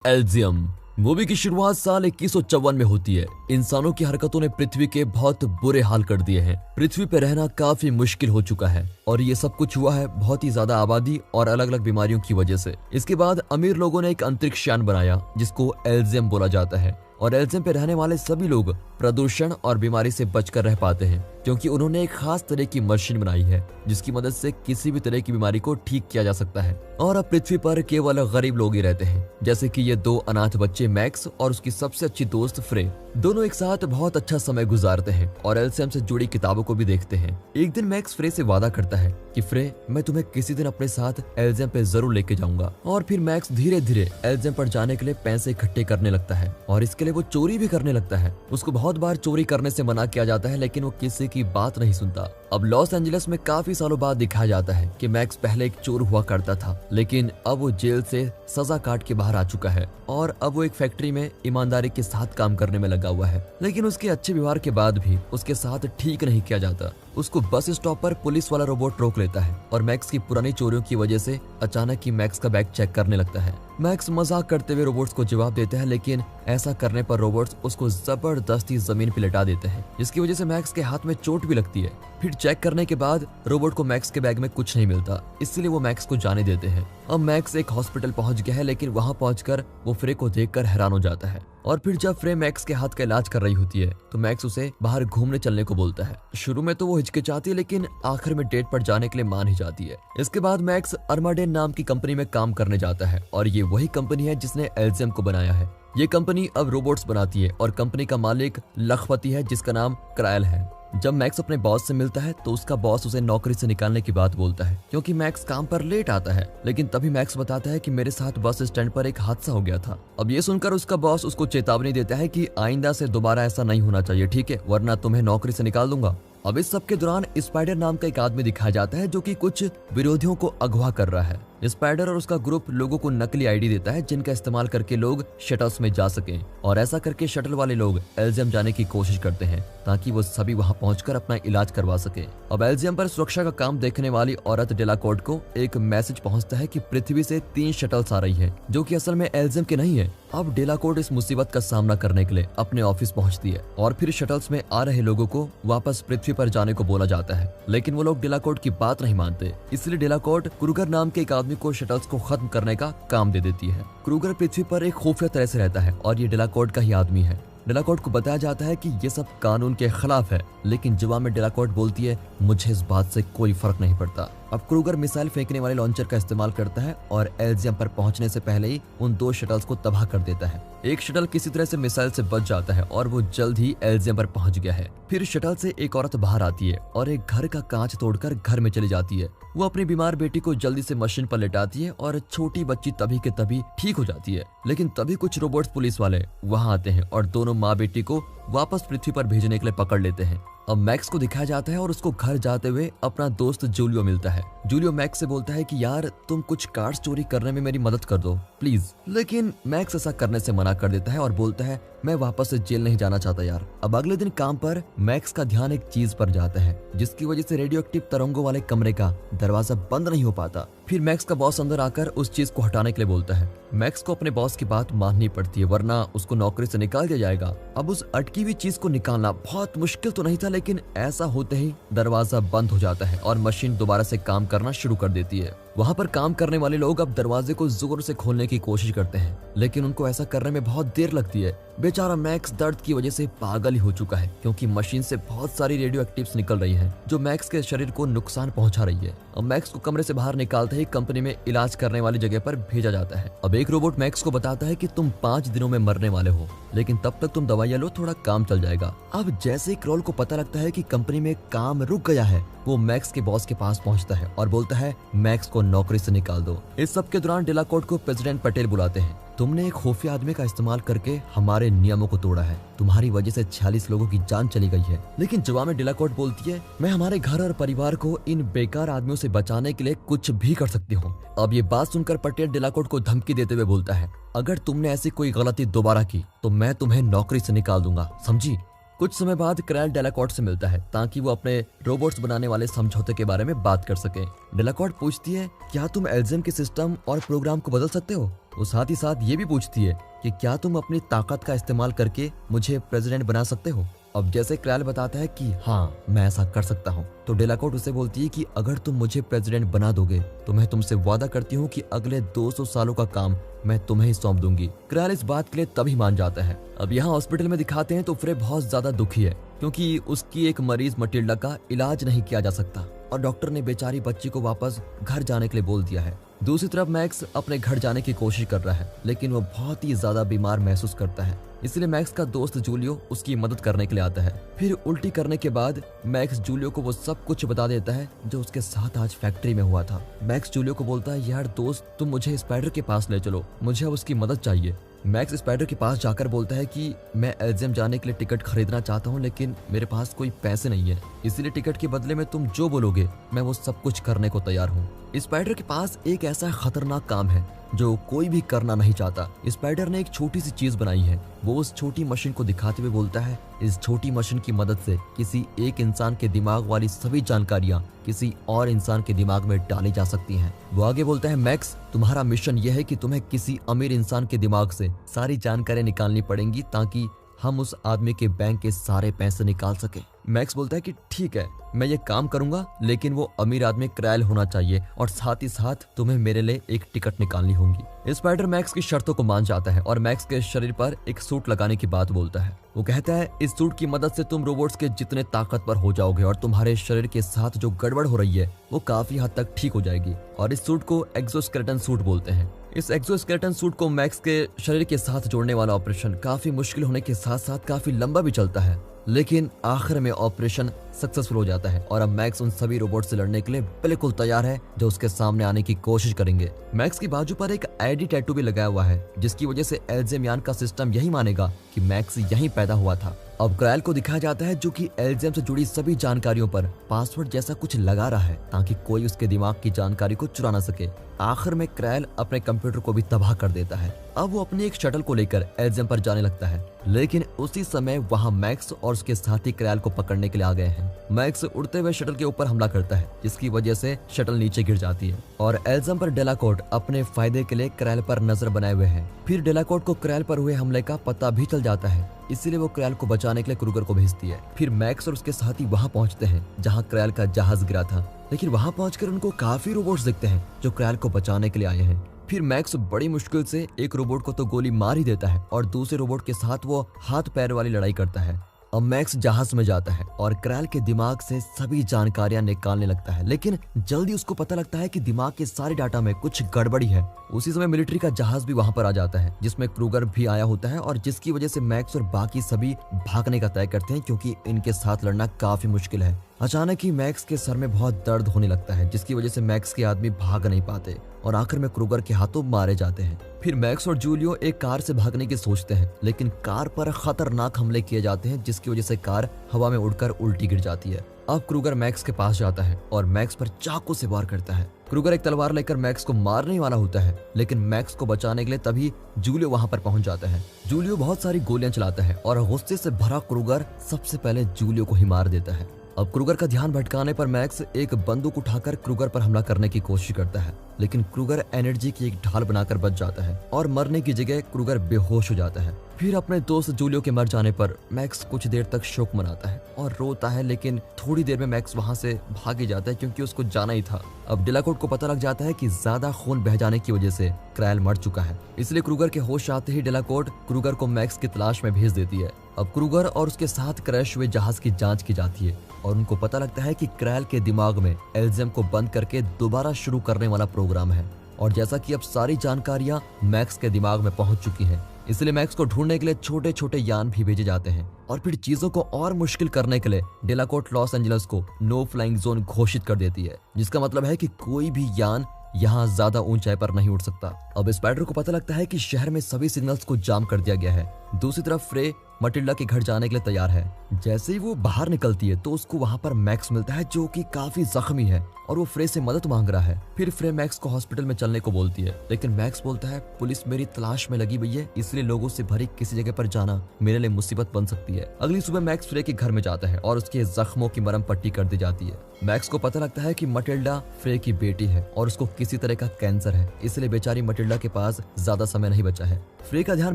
एल्जियम movie की शुरुआत साल 2154 में होती है। इंसानों की हरकतों ने पृथ्वी के बहुत बुरे हाल कर दिए हैं। पृथ्वी पर रहना काफी मुश्किल हो चुका है और ये सब कुछ हुआ है बहुत ही ज्यादा आबादी और अलग अलग बीमारियों की वजह से। इसके बाद अमीर लोगों ने एक अंतरिक्ष यान बनाया जिसको एल्जियम बोला जाता है और एल्जियम पे रहने वाले सभी लोग प्रदूषण और बीमारी से बचकर रह पाते हैं क्योंकि उन्होंने एक खास तरह की मशीन बनाई है जिसकी मदद से किसी भी तरह की बीमारी को ठीक किया जा सकता है। और अब पृथ्वी पर केवल गरीब लोग ही रहते हैं, जैसे कि ये दो अनाथ बच्चे मैक्स और उसकी सबसे अच्छी दोस्त फ्रे। दोनों एक साथ बहुत अच्छा समय गुजारते हैं और एल्जियम से जुड़ी किताबों को भी देखते हैं। एक दिन मैक्स फ्रे से वादा करता है कि फ्रे, मैं तुम्हें किसी दिन अपने साथ एल्जियम पे जरूर लेके जाऊंगा। और फिर मैक्स धीरे धीरे एल्जियम पर जाने के लिए पैसे इकट्ठे करने लगता है और इसके लिए वो चोरी भी करने लगता है। उसको बहुत बार चोरी करने से मना किया जाता है लेकिन वो किसी की बात नहीं सुनता। अब लॉस एंजलिस में काफी सालों बाद दिखाया जाता है कि मैक्स पहले एक चोर हुआ करता था, लेकिन अब वो जेल से सजा काट के बाहर आ चुका है और अब वो एक फैक्ट्री में ईमानदारी के साथ काम करने में लगा हुआ है। लेकिन उसके अच्छे व्यवहार के बाद भी उसके साथ ठीक नहीं किया जाता। उसको बस स्टॉप पर पुलिस वाला रोबोट रोक लेता है और मैक्स की पुरानी चोरियों की वजह से अचानक ही मैक्स का बैग चेक करने लगता है। मैक्स मजाक करते हुए रोबोट्स को जवाब देता है, लेकिन ऐसा करने पर रोबोट्स उसको जबरदस्ती जमीन पर लेटा देते हैं, जिसकी वजह से मैक्स के हाथ में चोट भी लगती है। फिर चेक करने के बाद रोबोट को मैक्स के बैग में कुछ नहीं मिलता, इसलिए वो मैक्स को जाने देते हैं। अब मैक्स एक हॉस्पिटल पहुंच गया है, लेकिन वहां पहुंचकर वो फ्रे को देखकर हैरान हो जाता है। और फिर जब फ्रे मैक्स के हाथ का इलाज कर रही होती है तो मैक्स उसे बाहर घूमने चलने को बोलता है। शुरू में तो वो हिचकिचाती है, लेकिन आखिर में डेट पर जाने के लिए मान ही जाती है। इसके बाद मैक्स अर्माडेन नाम की कंपनी में काम करने जाता है और ये वही कंपनी है जिसने एल्जियम को बनाया है। ये कंपनी अब रोबोट्स बनाती है और कंपनी का मालिक लखपति है जिसका नाम क्रायल है। जब मैक्स अपने बॉस से मिलता है तो उसका बॉस उसे नौकरी से निकालने की बात बोलता है क्योंकि मैक्स काम पर लेट आता है। लेकिन तभी मैक्स बताता है कि मेरे साथ बस स्टैंड पर एक हादसा हो गया था। अब ये सुनकर उसका बॉस उसको चेतावनी देता है कि आइंदा से दोबारा ऐसा नहीं होना चाहिए, ठीक है, वरना तुम्हें नौकरी से निकाल दूंगा। अब इस सब के दौरान स्पाइडर नाम का एक आदमी दिखाया जाता है जो कि कुछ विरोधियों को अगवा कर रहा है। स्पाइडर और उसका ग्रुप लोगों को नकली आईडी देता है जिनका इस्तेमाल करके लोग शटल्स में जा सकें और ऐसा करके शटल वाले लोग एल्जियम जाने की कोशिश करते हैं ताकि वो सभी वहां पहुंचकर अपना इलाज करवा सके। अब एल्जियम पर सुरक्षा का काम देखने वाली औरत डेलाकोर्ट को एक मैसेज पहुंचता है कि पृथ्वी से 3 शटल्स आ रही है जो कि असल में एल्जियम के नहीं है। अब डेलाकोर्ट इस मुसीबत का सामना करने के लिए अपने ऑफिस पहुंचती है और फिर शटल्स में आ रहे लोगों को वापस पृथ्वी पर जाने को बोला जाता है, लेकिन वो लोग डेलाकोर्ट की बात नहीं मानते। इसलिए डेलाकोर्ट क्रूगर नाम के एक आदमी को शटल्स को खत्म करने का काम दे देती है। क्रूगर पृथ्वी पर एक खुफिया तरह से रहता है और ये डेलाकोर्ट का ही आदमी है। डेलाकोर्ट को बताया जाता है कि ये सब कानून के खिलाफ है, लेकिन जवाब में डेलाकोर्ट बोलती है, मुझे इस बात से कोई फर्क नहीं पड़ता। अब क्रूगर मिसाइल फेंकने वाले लॉन्चर का इस्तेमाल करता है और एल्जियम पर पहुंचने से पहले ही उन 2 शटल्स को तबाह कर देता है। एक शटल किसी तरह से मिसाइल से बच जाता है और वो जल्द ही एल्जियम पर पहुंच गया है। फिर शटल से एक औरत बाहर आती है और एक घर का कांच तोड़कर घर में चली जाती है। वो अपनी बीमार बेटी को जल्दी से मशीन पर लेटाती है और छोटी बच्ची तभी के तभी ठीक हो जाती है। लेकिन तभी कुछ रोबोट्स पुलिस वाले वहां आते हैं और दोनों माँ बेटी को वापस पृथ्वी पर भेजने के लिए पकड़ लेते हैं। अब मैक्स को दिखाया जाता है और उसको घर जाते हुए अपना दोस्त जूलियो मिलता है। जूलियो मैक्स से बोलता है कि यार तुम कुछ कार्ड्स चोरी करने में मेरी मदद कर दो प्लीज, लेकिन मैक्स ऐसा करने से मना कर देता है और बोलता है मैं वापस से जेल नहीं जाना चाहता यार। अब अगले दिन काम पर मैक्स का ध्यान एक चीज पर जाता है जिसकी वजह से रेडियो एक्टिव तरंगों वाले कमरे का दरवाजा बंद नहीं हो पाता। फिर मैक्स का बॉस अंदर आकर उस चीज को हटाने के लिए बोलता है। मैक्स को अपने बॉस की बात माननी पड़ती है वरना उसको नौकरी से निकाल दिया जाएगा। अब उस अटकी हुई चीज को निकालना बहुत मुश्किल तो नहीं था, लेकिन ऐसा होते ही दरवाजा बंद हो जाता है और मशीन दोबारा से काम करना शुरू कर देती है। वहां पर काम करने वाले लोग अब दरवाजे को जोर से खोलने की कोशिश करते हैं, लेकिन उनको ऐसा करने में बहुत देर लगती है। बेचारा मैक्स दर्द की वजह से पागल ही हो चुका है क्योंकि मशीन से बहुत सारी रेडियो एक्टिव्स निकल रही हैं जो मैक्स के शरीर को नुकसान पहुंचा रही है। अब मैक्स को कमरे से बाहर निकालते ही कंपनी में इलाज करने वाली जगह पर भेजा जाता है। अब एक रोबोट मैक्स को बताता है कि तुम 5 दिनों में मरने वाले हो, लेकिन तब तक तुम दवाइयां लो, थोड़ा काम चल जाएगा। अब जैसे ही क्रोल को पता लगता है कि कंपनी में काम रुक गया है, वो मैक्स के बॉस के पास पहुंचता है और बोलता है मैक्स को नौकरी से निकाल दो। इस सब के दौरान डेलाकोर्ट को प्रेसिडेंट पटेल बुलाते हैं। तुमने एक खुफिया आदमी का इस्तेमाल करके हमारे नियमों को तोड़ा है, तुम्हारी वजह से 46 लोगों की जान चली गई है। लेकिन जवाब में डेलाकोर्ट बोलती है मैं हमारे घर और परिवार को इन बेकार आदमियों से बचाने के लिए कुछ भी कर सकती हूँ। अब ये बात सुनकर पटेल डेलाकोर्ट को धमकी देते हुए बोलता है अगर तुमने ऐसी कोई गलती दोबारा की तो मैं तुम्हें नौकरी से निकाल दूंगा, समझी। कुछ समय बाद क्रैल डेलाकॉर्ट से मिलता है ताकि वो अपने रोबोट्स बनाने वाले समझौते के बारे में बात कर सके। डेलाकॉर्ट पूछती है, क्या तुम एल्जियम के सिस्टम और प्रोग्राम को बदल सकते हो? वो साथ ही साथ ये भी पूछती है कि क्या तुम अपनी ताकत का इस्तेमाल करके मुझे प्रेसिडेंट बना सकते हो? अब जैसे क्रैल बताता है कि हाँ, मैं ऐसा कर सकता हूँ, तो डेलाकॉर्ट उसे बोलती है कि अगर तुम मुझे प्रेसिडेंट बना दोगे तो मैं तुमसे वादा करती हूँ कि अगले 200 सालों का काम मैं तुम्हें ही सौंप दूंगी। क्रैल इस बात के लिए तभी मान जाता है। अब यहाँ हॉस्पिटल में दिखाते हैं तो फ्रे बहुत ज्यादा दुखी है क्योंकि उसकी एक मरीज मटिल्डा का इलाज नहीं किया जा सकता और डॉक्टर ने बेचारी बच्ची को वापस घर जाने के लिए बोल दिया है। दूसरी तरफ मैक्स अपने घर जाने की कोशिश कर रहा है लेकिन वो बहुत ही ज्यादा बीमार महसूस करता है, इसलिए मैक्स का दोस्त जूलियो उसकी मदद करने के लिए आता है। फिर उल्टी करने के बाद मैक्स जूलियो को वो सब कुछ बता देता है जो उसके साथ आज फैक्ट्री में हुआ था। मैक्स जूलियो को बोलता है, यार दोस्त, तुम मुझे स्पाइडर के पास ले चलो, मुझे अब उसकी मदद चाहिए। मैक्स स्पाइडर के पास जाकर बोलता है कि मैं एल्जियम जाने के लिए टिकट खरीदना चाहता हूँ लेकिन मेरे पास कोई पैसे नहीं है, इसीलिए टिकट के बदले में तुम जो बोलोगे मैं वो सब कुछ करने को तैयार हूँ। स्पाइडर के पास एक ऐसा खतरनाक काम है जो कोई भी करना नहीं चाहता। स्पाइडर ने एक छोटी सी चीज बनाई है। वो उस छोटी मशीन को दिखाते हुए बोलता है, इस छोटी मशीन की मदद से किसी एक इंसान के दिमाग वाली सभी जानकारियां किसी और इंसान के दिमाग में डाली जा सकती हैं। वो आगे बोलता है, मैक्स, तुम्हारा मिशन यह है कि तुम्हें किसी अमीर इंसान के दिमाग से सारी जानकारियां निकालनी पड़ेंगी ताकि हम उस आदमी के बैंक के सारे पैसे निकाल सके। मैक्स बोलता है कि ठीक है, मैं ये काम करूंगा लेकिन वो अमीर आदमी क्रैल होना चाहिए और साथ ही साथ तुम्हें मेरे लिए एक टिकट निकालनी होगी। स्पाइडर मैक्स की शर्तों को मान जाता है और मैक्स के शरीर पर एक सूट लगाने की बात बोलता है। वो कहता है, इस सूट की मदद से तुम रोबोट्स के जितने ताकतवर हो जाओगे और तुम्हारे शरीर के साथ जो गड़बड़ हो रही है वो काफी हद तक ठीक हो जाएगी। और इस सूट को एक्सोस्केलेटन सूट बोलते हैं। इस एक्सोस्केलेटन सूट को मैक्स के शरीर के साथ जोड़ने वाला ऑपरेशन काफी मुश्किल होने के साथ साथ काफी लंबा भी चलता है, लेकिन आखिर में ऑपरेशन सक्सेसफुल हो जाता है और अब मैक्स उन सभी रोबोट से लड़ने के लिए बिल्कुल तैयार है जो उसके सामने आने की कोशिश करेंगे। मैक्स की बाजू पर एक आईडी टैटू भी लगाया हुआ है जिसकी वजह से एल्जियम यान का सिस्टम यही मानेगा कि मैक्स यहीं पैदा हुआ था। अब क्रैल को दिखाया जाता है जो कि एल्जियम से जुड़ी सभी जानकारियों पर पासवर्ड जैसा कुछ लगा रहा है ताकि कोई उसके दिमाग की जानकारी को चुरा ना सके। आखिर में क्रैल अपने कंप्यूटर को भी तबाह कर देता है। अब वो अपनी एक शटल को लेकर एल्जियम पर जाने लगता है, लेकिन उसी समय वहाँ मैक्स और उसके साथी क्रैल को पकड़ने के लिए आ गए हैं। मैक्स उड़ते हुए शटल के ऊपर हमला करता है जिसकी वजह से शटल नीचे गिर जाती है और एल्जियम पर डेलाकॉर्ट अपने फायदे के लिए क्रैल पर नजर बनाए हुए हैं। फिर डेलाकॉर्ट को क्रैल पर हुए हमले का पता भी चल जाता है, इसीलिए वो क्रैल को बचाने के लिए क्रूगर को भेजती है। फिर मैक्स और उसके साथी वहाँ पहुँचते हैं जहाँ क्रैल का जहाज गिरा था, लेकिन वहाँ पहुंचकर उनको काफी रोबोट्स दिखते हैं जो क्रैल को बचाने के लिए आए हैं। फिर मैक्स बड़ी मुश्किल से एक रोबोट को तो गोली मार ही देता है और दूसरे रोबोट के साथ वो हाथ पैर वाली लड़ाई करता है। अब मैक्स जहाज में जाता है और क्रैल के दिमाग से सभी जानकारियां निकालने लगता है, लेकिन जल्दी उसको पता लगता है कि दिमाग के सारे डाटा में कुछ गड़बड़ी है। उसी समय मिलिट्री का जहाज भी वहां पर आ जाता है जिसमें क्रूगर भी आया होता है और जिसकी वजह से मैक्स और बाकी सभी भागने का तय करते हैं क्योंकि इनके साथ लड़ना काफी मुश्किल है। अचानक ही मैक्स के सर में बहुत दर्द होने लगता है जिसकी वजह से मैक्स के आदमी भाग नहीं पाते और आखिर में क्रूगर के हाथों मारे जाते हैं। फिर मैक्स और जूलियो एक कार से भागने की सोचते हैं, लेकिन कार पर खतरनाक हमले किए जाते हैं जिसकी वजह से कार हवा में उड़कर उल्टी गिर जाती है। अब क्रूगर मैक्स के पास जाता है और मैक्स पर चाकू से वार करता है। क्रूगर एक तलवार लेकर मैक्स को मारने वाला होता है, लेकिन मैक्स को बचाने के लिए तभी जूलियो वहां पर पहुंच जाता है। जूलियो बहुत सारी गोलियां चलाता है और गुस्से से भरा क्रूगर सबसे पहले जूलियो को ही मार देता है। अब क्रूगर का ध्यान भटकाने पर मैक्स एक बंदूक उठाकर क्रूगर पर हमला करने की कोशिश करता है, लेकिन क्रूगर एनर्जी की एक ढाल बनाकर बच जाता है और मरने की जगह क्रूगर बेहोश हो जाता है। फिर अपने दोस्त जूलियो के मर जाने पर मैक्स कुछ देर तक शोक मनाता है और रोता है, लेकिन थोड़ी देर में मैक्स वहां से भाग ही जाता है क्योंकि उसको जाना ही था। अब डेलाकॉर्ट को पता लग जाता है कि ज्यादा खून बह जाने की वजह से क्रैल मर चुका है, इसलिए क्रूगर के होश आते ही डेलाकॉर्ट क्रूगर को मैक्स की तलाश में भेज देती है। अब क्रूगर और उसके साथ क्रैश हुए जहाज की जांच की जाती है और उनको पता लगता है कि क्रैल के दिमाग में एल्जियम को बंद करके दोबारा शुरू करने वाला प्रोग्राम है। और जैसा कि अब सारी जानकारियां मैक्स के दिमाग में पहुंच चुकी हैं, इसलिए मैक्स को ढूंढने के लिए छोटे छोटे यान भी भेजे जाते हैं। और फिर चीजों को और मुश्किल करने के लिए डेलाकॉर्ट लॉस एंजल्स को नो फ्लाइंग जोन घोषित कर देती है, जिसका मतलब है कि कोई भी यान यहाँ ज्यादा ऊंचाई पर नहीं उड़ सकता। अब स्पाइडर को पता लगता है कि शहर में सभी सिग्नल्स को जाम कर दिया गया है। दूसरी तरफ फ्रे मटिल्डा के घर जाने के लिए तैयार है। जैसे ही वो बाहर निकलती है तो उसको वहाँ पर मैक्स मिलता है जो कि काफी जख्मी है और वो फ्रे से मदद मांग रहा है। फिर फ्रे मैक्स को हॉस्पिटल में चलने को बोलती है, लेकिन मैक्स बोलता है पुलिस मेरी तलाश में लगी हुई है, इसलिए लोगों से भरी किसी जगह पर जाना मेरे लिए मुसीबत बन सकती है। अगली सुबह मैक्स फ्रे के घर में जाता है और उसके जख्मों की मरहम पट्टी कर दी जाती है। मैक्स को पता लगता है कि मटिल्डा फ्रे की बेटी है और उसको किसी तरह का कैंसर है, इसलिए बेचारी मटिल्डा के पास ज्यादा समय नहीं बचा है। फ्रे का ध्यान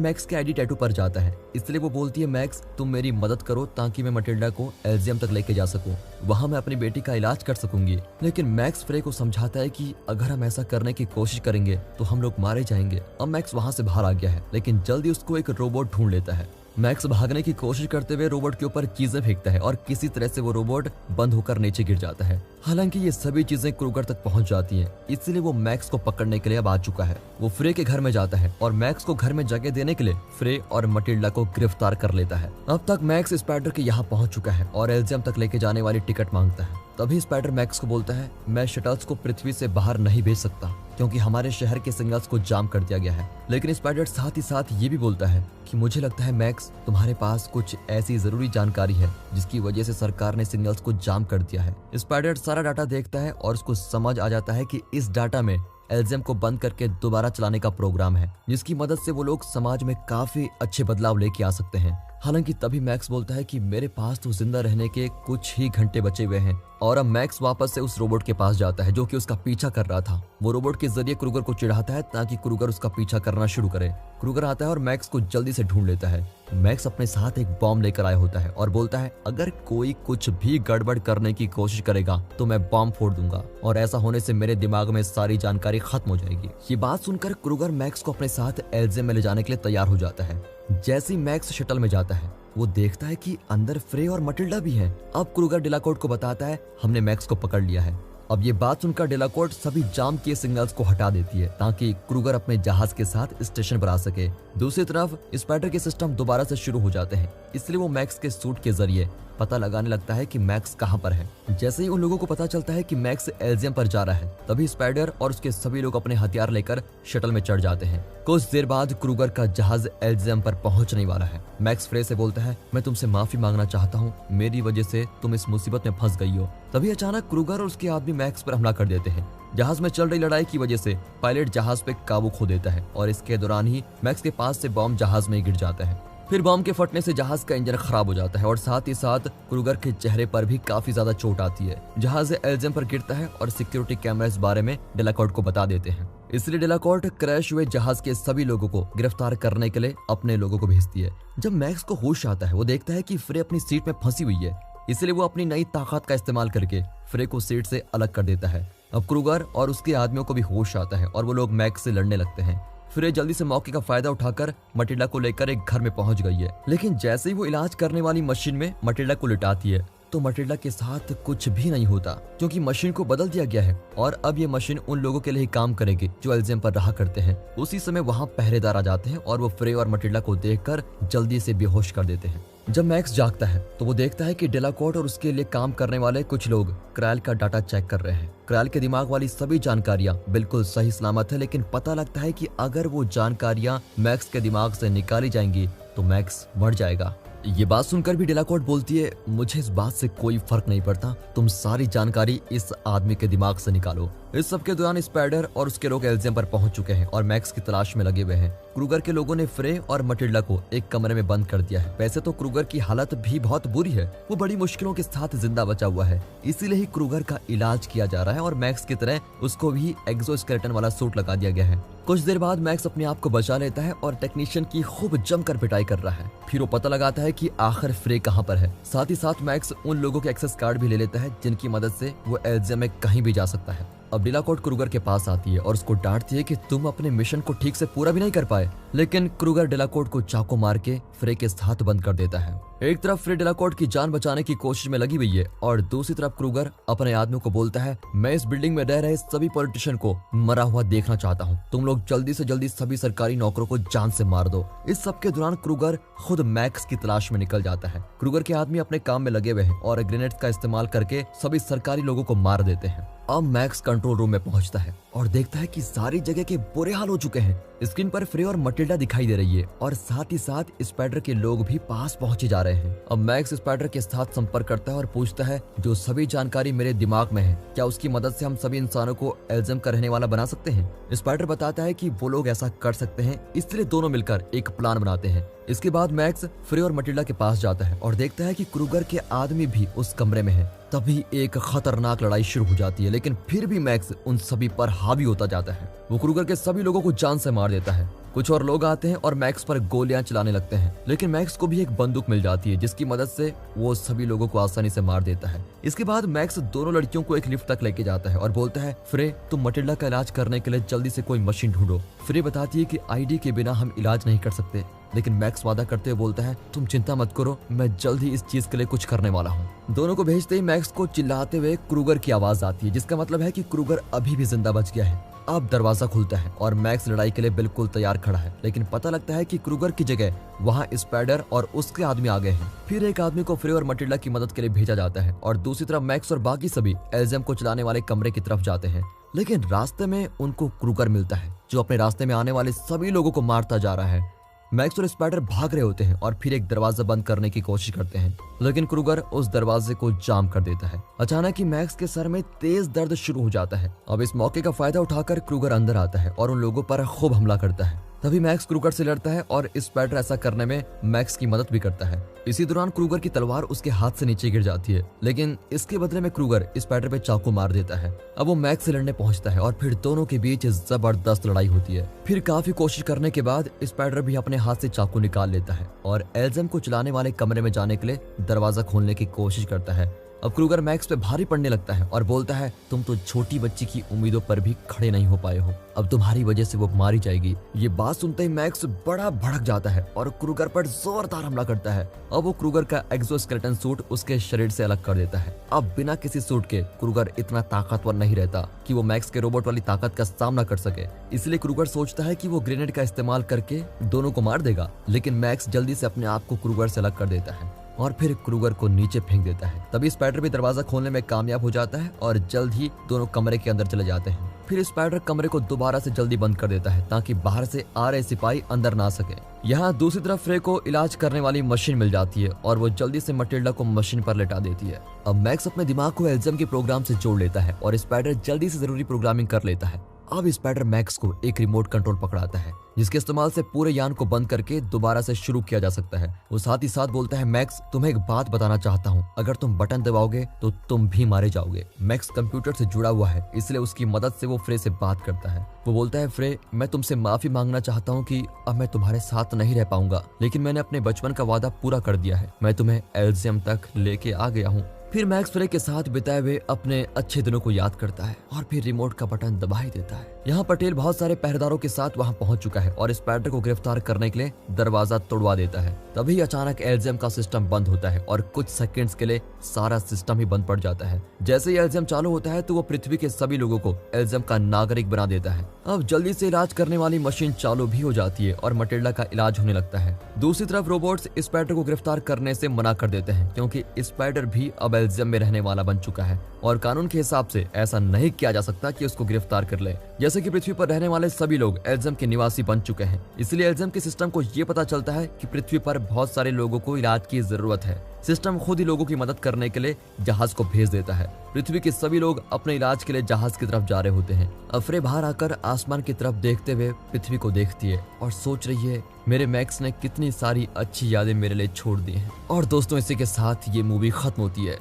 मैक्स के आईडी टैटू पर जाता है, इसलिए वो बोलती है मैक्स तुम मेरी मदद करो ताकि मैं मटिल्डा को एल्जियम तक लेके जा सकूं, वहां मैं अपनी बेटी का इलाज कर सकूंगी। लेकिन मैक्स फ्रे को समझाता है कि अगर हम ऐसा करने की कोशिश करेंगे तो हम लोग मारे जाएंगे। अब मैक्स वहां से बाहर आ गया है, लेकिन जल्दी उसको एक रोबोट ढूंढ लेता है। मैक्स भागने की कोशिश करते हुए रोबोट के ऊपर चीजें फेंकता है और किसी तरह से वो रोबोट बंद होकर नीचे गिर जाता है। हालांकि ये सभी चीजें क्रूगर तक पहुंच जाती हैं, इसलिए वो मैक्स को पकड़ने के लिए अब आ चुका है। वो फ्रे के घर में जाता है और मैक्स को घर में जगह देने के लिए फ्रे और मटिल्डा को गिरफ्तार कर लेता है। अब तक मैक्स स्पाइडर के यहाँ पहुंच चुका है और एल्जियम तक लेके जाने वाली टिकट मांगता है। तभी स्पाइडर मैक्स को बोलता है मैं शटल्स को पृथ्वी से बाहर नहीं भेज सकता क्योंकि हमारे शहर के सिग्नल्स को जाम कर दिया गया है। लेकिन स्पाइडर साथ ही साथ ये भी बोलता है कि मुझे लगता है मैक्स तुम्हारे पास कुछ ऐसी जरूरी जानकारी है जिसकी वजह से सरकार ने सिग्नल्स को जाम कर दिया है। स्पाइडर सारा डाटा देखता है और उसको समझ आ जाता है कि इस डाटा में एल्जियम को बंद करके दोबारा चलाने का प्रोग्राम है, जिसकी मदद से वो लोग समाज में काफी अच्छे बदलाव लेके आ सकते हैं। हालांकि तभी मैक्स बोलता है कि मेरे पास तो जिंदा रहने के कुछ ही घंटे बचे हुए हैं और अब मैक्स वापस से उस रोबोट के पास जाता है जो कि उसका पीछा कर रहा था। वो रोबोट के जरिए क्रूगर को चिढ़ाता है ताकि क्रूगर उसका पीछा करना शुरू करे। क्रूगर आता है और मैक्स को जल्दी से ढूंढ लेता है। मैक्स अपने साथ एक बॉम्ब लेकर आया होता है और बोलता है अगर कोई कुछ भी गड़बड़ करने की कोशिश करेगा तो मैं बॉम्ब फोड़ दूंगा और ऐसा होने से मेरे दिमाग में सारी जानकारी खत्म हो जाएगी। ये बात सुनकर क्रूगर मैक्स को अपने साथ एल्जियम में ले जाने के लिए तैयार हो जाता है। जैसे ही मैक्स शटल में जाता है वो देखता है कि अंदर फ्रे और मटिल्डा भी हैं। अब क्रूगर डिलाकोर्ट को बताता है हमने मैक्स को पकड़ लिया है। अब ये बात सुनकर डिलाकोर्ट सभी जाम किए सिग्नल्स को हटा देती है ताकि क्रूगर अपने जहाज के साथ स्टेशन पर आ सके। दूसरी तरफ स्पाइडर के सिस्टम दोबारा से शुरू हो जाते हैं, इसलिए वो मैक्स के सूट के जरिए पता लगाने लगता है कि मैक्स कहां पर है। जैसे ही उन लोगों को पता चलता है कि मैक्स एल्जियम पर जा रहा है तभी स्पाइडर और उसके सभी लोग अपने हथियार लेकर शटल में चढ़ जाते हैं। कुछ देर बाद क्रूगर का जहाज एल्जियम पर पहुंचने वाला है। मैक्स फ्रे से बोलता है मैं तुमसे माफी मांगना चाहता हूँ, मेरी वजह से तुम इस मुसीबत में फंस गई हो। तभी अचानक क्रूगर और उसके आदमी मैक्स पर हमला कर देते हैं। जहाज में चल रही लड़ाई की वजह से पायलट जहाज पे काबू खो देता है और इसके दौरान ही मैक्स के पास से बॉम्ब जहाज में गिर जाता है। फिर बॉम्ब के फटने से जहाज का इंजन खराब हो जाता है और साथ ही साथ क्रूगर के चेहरे पर भी काफी ज्यादा चोट आती है। जहाज एल्जियम पर गिरता है और सिक्योरिटी कैमरा इस बारे में डिलाकोर्ट को बता देते हैं। इसलिए डिलाकोर्ट क्रैश हुए जहाज के सभी लोगों को गिरफ्तार करने के लिए अपने लोगों को भेजती है। जब मैक्स को होश आता है वो देखता है कि फ्रे अपनी सीट में फंसी हुई है, इसलिए वो अपनी नई ताकत का इस्तेमाल करके फ्रे को सीट से अलग कर देता है। अब क्रूगर और उसके आदमियों को भी होश आता है और वो लोग मैक्स से लड़ने लगते हैं। फ्रे जल्दी से मौके का फायदा उठाकर मटिल्डा को लेकर एक घर में पहुंच गई है, लेकिन जैसे ही वो इलाज करने वाली मशीन में मटिल्डा को लिटाती है तो मटिल्डा के साथ कुछ भी नहीं होता क्योंकि मशीन को बदल दिया गया है और अब ये मशीन उन लोगों के लिए ही काम करेगी जो एल्जियम पर रहा करते हैं। उसी समय वहाँ पहरेदार आ जाते हैं और वो फ्रे और मटिल्डा को देखकर जल्दी से बेहोश कर देते हैं। जब मैक्स जागता है तो वो देखता है कि डिलाकोर्ट और उसके लिए काम करने वाले कुछ लोग क्रायल का डाटा चेक कर रहे हैं। क्रायल के दिमाग वाली सभी जानकारियां बिल्कुल सही सलामत है, लेकिन पता लगता है कि अगर वो जानकारियां मैक्स के दिमाग से निकाली जाएंगी तो मैक्स मर जाएगा। ये बात सुनकर भी डिलाकोर्ट बोलती है मुझे इस बात से कोई फर्क नहीं पड़ता, तुम सारी जानकारी इस आदमी के दिमाग से निकालो। इस सब के दौरान स्पाइडर और उसके लोग एल्जियम पर पहुंच चुके हैं और मैक्स की तलाश में लगे हुए हैं। क्रूगर के लोगों ने फ्रे और मटिल्डा को एक कमरे में बंद कर दिया है। वैसे तो क्रूगर की हालत भी बहुत बुरी है, वो बड़ी मुश्किलों के साथ जिंदा बचा हुआ है, इसीलिए ही क्रूगर का इलाज किया जा रहा है और मैक्स की तरह उसको भी एक्सोस्केलेटन वाला सूट लगा दिया गया है। कुछ देर बाद मैक्स अपने आप को बचा लेता है और टेक्नीशियन की खूब जमकर पिटाई कर रहा है। फिर वो पता लगाता है कि आखिर फ्रे कहाँ पर है। साथ ही साथ मैक्स उन लोगों के एक्सेस कार्ड भी ले लेता है जिनकी मदद से वो एल्जियम में कहीं भी जा सकता है। अब डिलाकोर्ट क्रूगर के पास आती है और उसको डांटती है कि तुम अपने मिशन को ठीक से पूरा भी नहीं कर पाए, लेकिन क्रूगर डिलाकोर्ट को चाकू मार के फ्रे के साथ बंद कर देता है। एक तरफ फ्रे डिलाकोर्ट की जान बचाने की कोशिश में लगी हुई है और दूसरी तरफ क्रूगर अपने आदमियों को बोलता है मैं इस बिल्डिंग में रह रहे सभी पॉलिटिशियन को मरा हुआ देखना चाहता हूँ, तुम लोग जल्दी से जल्दी सभी सरकारी नौकरों को जान से मार दो। इस सब के दौरान क्रूगर खुद मैक्स की तलाश में निकल जाता है। क्रूगर के आदमी अपने काम में लगे हुए हैं और ग्रेनेड्स का इस्तेमाल करके सभी सरकारी लोगों को मार देते हैं। अब मैक्स कंट्रोल रूम में पहुंचता है और देखता है कि सारी जगह के बुरे हाल हो चुके हैं। स्क्रीन पर फ्रे और मटिल्डा दिखाई दे रही है और साथ ही साथ स्पाइडर के लोग भी पास पहुंचे जा रहे हैं। अब मैक्स स्पाइडर के साथ संपर्क करता है और पूछता है जो सभी जानकारी मेरे दिमाग में है, क्या उसकी मदद से हम सभी इंसानों को एल्ज़म का रहने वाला बना सकते हैं। स्पाइडर बताता है कि वो लोग ऐसा कर सकते हैं, इसलिए दोनों मिलकर एक प्लान बनाते हैं। इसके बाद मैक्स फ्रे और मटिल्डा के पास जाता है और देखता है कि क्रूगर के आदमी भी उस कमरे में है। तभी एक खतरनाक लड़ाई शुरू हो जाती है, लेकिन फिर भी मैक्स उन सभी पर हावी होता जाता है। वो क्रूगर के सभी लोगों को जान से मार देता है। कुछ और लोग आते हैं और मैक्स पर गोलियां चलाने लगते हैं, लेकिन मैक्स को भी एक बंदूक मिल जाती है जिसकी मदद से वो सभी लोगों को आसानी से मार देता है। इसके बाद मैक्स दोनों लड़कियों को एक लिफ्ट तक लेके जाता है और बोलता है फ्रे, तुम मटिल्डा का इलाज करने के लिए जल्दी से कोई मशीन ढूंढो। फ्रे बताती है कि आईडी के बिना हम इलाज नहीं कर सकते, लेकिन मैक्स वादा करते हुए बोलता है तुम चिंता मत करो, मैं जल्द ही इस चीज के लिए कुछ करने वाला हूँ। दोनों को भेजते ही मैक्स को चिल्लाते हुए क्रूगर की आवाज आती है, जिसका मतलब है कि क्रूगर अभी भी जिंदा बच गया है। अब दरवाजा खुलता है और मैक्स लड़ाई के लिए बिल्कुल तैयार खड़ा है, लेकिन पता लगता है कि क्रूगर की जगह वहाँ स्पाइडर और उसके आदमी आ गए हैं। फिर एक आदमी को फ्रे और मटिल्डा की मदद के लिए भेजा जाता है और दूसरी तरफ मैक्स और बाकी सभी एल्ज़म को चलाने वाले कमरे की तरफ जाते हैं, लेकिन रास्ते में उनको क्रूगर मिलता है जो अपने रास्ते में आने वाले सभी लोगों को मारता जा रहा है। मैक्स और स्पाइडर भाग रहे होते हैं और फिर एक दरवाजा बंद करने की कोशिश करते हैं, लेकिन क्रूगर उस दरवाजे को जाम कर देता है। अचानक ही मैक्स के सर में तेज दर्द शुरू हो जाता है। अब इस मौके का फायदा उठाकर क्रूगर अंदर आता है और उन लोगों पर खूब हमला करता है। तभी मैक्स क्रूगर से लड़ता है और स्पाइडर ऐसा करने में मैक्स की मदद भी करता है। इसी दौरान क्रूगर की तलवार उसके हाथ से नीचे गिर जाती है, लेकिन इसके बदले में क्रूगर स्पाइडर पे चाकू मार देता है। अब वो मैक्स से लड़ने पहुंचता है और फिर दोनों के बीच जबरदस्त लड़ाई होती है। फिर काफी कोशिश करने के बाद स्पाइडर भी अपने हाथ से चाकू निकाल लेता है और एल्ज़म को चलाने वाले कमरे में जाने के लिए दरवाजा खोलने की कोशिश करता है। अब क्रूगर मैक्स पे भारी पड़ने लगता है और बोलता है तुम तो छोटी बच्ची की उम्मीदों पर भी खड़े नहीं हो पाए हो, अब तुम्हारी वजह से वो मारी जाएगी। ये बात सुनते ही मैक्स बड़ा भड़क जाता है और क्रूगर पर जोरदार हमला करता है। अब वो क्रूगर का एक्सोस्केलेटन सूट उसके शरीर से अलग कर देता है। अब बिना किसी सूट के क्रूगर इतना ताकतवर नहीं रहता कि वो मैक्स के रोबोट वाली ताकत का सामना कर सके, इसलिए क्रूगर सोचता है कि वो ग्रेनेड का इस्तेमाल करके दोनों को मार देगा, लेकिन मैक्स जल्दी से अपने आप को क्रूगर से अलग कर देता है और फिर क्रूगर को नीचे फेंक देता है। तभी स्पाइडर भी दरवाजा खोलने में कामयाब हो जाता है और जल्द ही दोनों कमरे के अंदर चले जाते हैं। फिर स्पाइडर कमरे को दोबारा से जल्दी बंद कर देता है ताकि बाहर से आ रहे सिपाही अंदर ना सके। यहाँ दूसरी तरफ फ्रे को इलाज करने वाली मशीन मिल जाती है और वो जल्दी से मटिल्डा को मशीन पर लेटा देती है। अब मैक्स अपने दिमाग को एल्ज़म के प्रोग्राम से जोड़ लेता है और स्पाइडर जल्दी से जरूरी प्रोग्रामिंग कर लेता है। अब स्पाइडर मैक्स को एक रिमोट कंट्रोल पकड़ाता है जिसके इस्तेमाल से पूरे यान को बंद करके दोबारा से शुरू किया जा सकता है। वो साथ ही साथ बोलता है मैक्स, तुम्हें एक बात बताना चाहता हूँ, अगर तुम बटन दबाओगे तो तुम भी मारे जाओगे। मैक्स कंप्यूटर से जुड़ा हुआ है, इसलिए उसकी मदद से वो फ्रे से बात करता है। वो बोलता है फ्रे, मैं तुमसे माफी मांगना चाहता हूँ कि अब मैं तुम्हारे साथ नहीं रह पाऊंगा, लेकिन मैंने अपने बचपन का वादा पूरा कर दिया है, मैं तुम्हें एल्ज़ियम तक लेके आ गया हूँ। फिर मैक्स फ्रे के साथ बिताए हुए अपने अच्छे दिनों को याद करता है और फिर रिमोट का बटन दबा ही देता है। यहाँ पटेल बहुत सारे पहरेदारों के साथ वहाँ पहुंच चुका है और स्पाइडर को गिरफ्तार करने के लिए दरवाजा तोड़वा देता है। तभी अचानक एल्ज़ियम का सिस्टम बंद होता है और कुछ सेकंड्स के लिए सारा सिस्टम ही बंद पड़ जाता है। जैसे ही एल्ज़ियम चालू होता है तो वो पृथ्वी के सभी लोगों को एल्ज़ियम का नागरिक बना देता है। अब जल्दी से इलाज करने वाली मशीन चालू भी हो जाती है और मटिल्डा का इलाज होने लगता है। दूसरी तरफ रोबोट्स स्पाइडर को गिरफ्तार करने से मना कर देते हैं क्योंकि स्पाइडर भी अब एल्ज़ियम में रहने वाला बन चुका है और कानून के हिसाब से ऐसा नहीं किया जा सकता कि उसको गिरफ्तार कर ले। जैसे कि पृथ्वी पर रहने वाले सभी लोग एल्ज़ियम के निवासी बन चुके हैं, इसलिए एल्ज़ियम के सिस्टम को ये पता चलता है कि पृथ्वी पर बहुत सारे लोगों को इलाज की जरूरत है। सिस्टम खुद ही लोगों की मदद करने के लिए जहाज को भेज देता है। पृथ्वी के सभी लोग अपने इलाज के लिए जहाज की तरफ जा रहे होते हैं। अफरे बाहर आकर आसमान की तरफ देखते हुए पृथ्वी को देखती है और सोच रही है मेरे मैक्स ने कितनी सारी अच्छी यादें मेरे लिए छोड़ दी हैं। और दोस्तों, इसी के साथ ये मूवी खत्म होती है।